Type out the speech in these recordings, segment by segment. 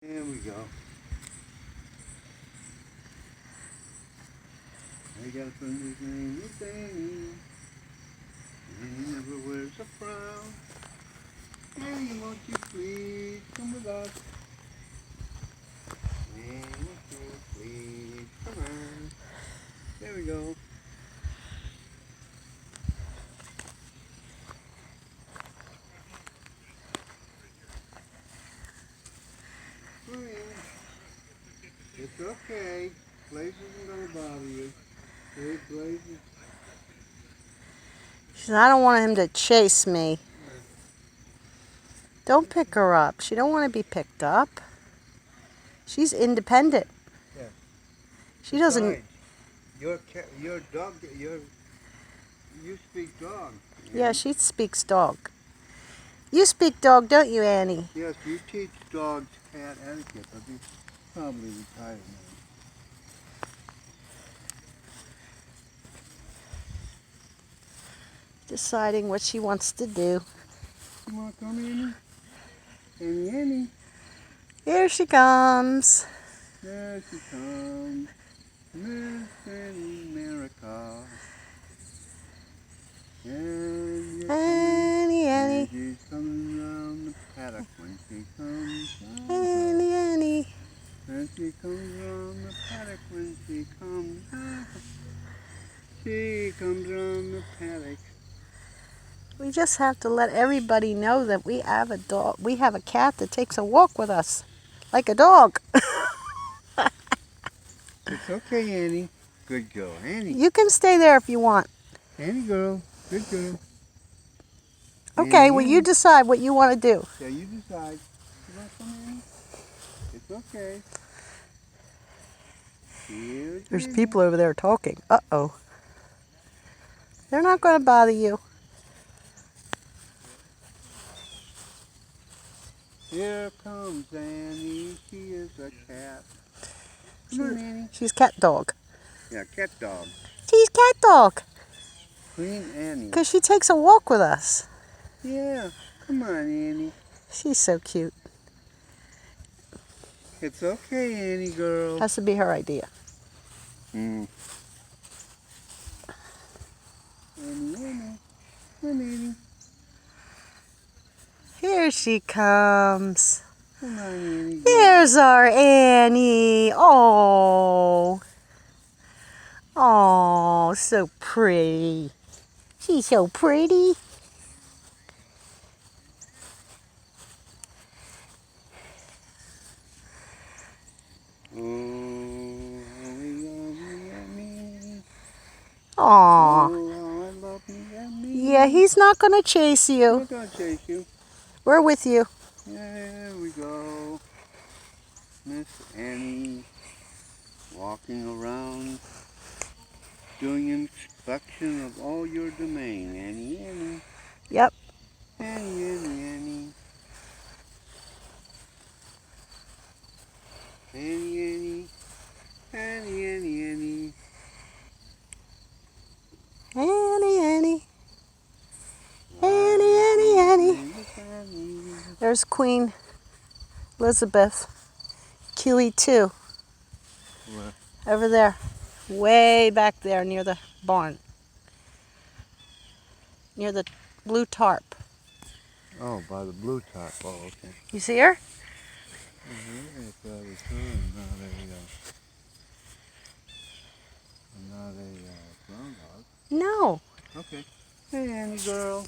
There we go. I got a friend whose name is Danny, and he never wears a frown. Danny, won't you please come with us? Danny, won't you please come on? There we go. Come in. It's okay. Blaze isn't going to bother you. Hey, Blaze. She said, I don't want him to chase me. Don't pick her up. She don't want to be picked up. She's independent. Yeah. She doesn't. Besides, your dog, you speak dog. Yeah, she speaks dog. You speak dog, don't you, Annie? Yes, you teach dogs cat etiquette, but he's probably retired now. Deciding what she wants to do. You want to come, Annie? Annie. Here she comes. There she comes. Miss Annie America. Annie. She's coming around the paddock when she comes. Annie. When she comes around the paddock when she comes. She comes around the paddock. We just have to let everybody know that we have a dog. We have a cat that takes a walk with us, like a dog. It's okay, Annie. Good girl, Annie. You can stay there if you want. Annie girl. Good girl. Okay, Annie, well, you decide what you want to do. Yeah, you decide. You want to come, Annie? It's okay. There's people over there talking. Uh-oh. They're not going to bother you. Here comes Annie. She is a cat. Come on, Annie. She's cat dog. Yeah, cat dog. She's cat dog. Queen Annie. Because she takes a walk with us. Yeah. Come on, Annie. She's so cute. It's okay, Annie girl. Has to be her idea. Annie. Come on, Annie. Here she comes. Come on, Annie. Here's our Annie. Oh. Oh, so pretty. She's so pretty. Aw. Yeah, he's not going to chase you. I'm not going to chase you. We're with you. There we go. Miss Annie walking around doing inspection of all your domain. Annie. Yep. Annie. Annie. Annie. There's Queen Elizabeth. QE2. What? Over there. Way back there near the barn. Near the blue tarp. Oh, by the blue top. Oh, okay. You see her? It's not a brown dog. No. Okay. Hey, Annie girl.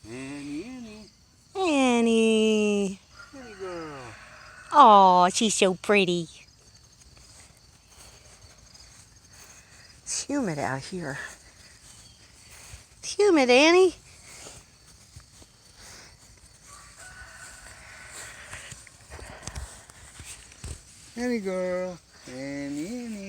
Annie. Annie. Annie girl. Oh, she's so pretty. It's humid out here. It's humid, Annie. Annie girl. Annie.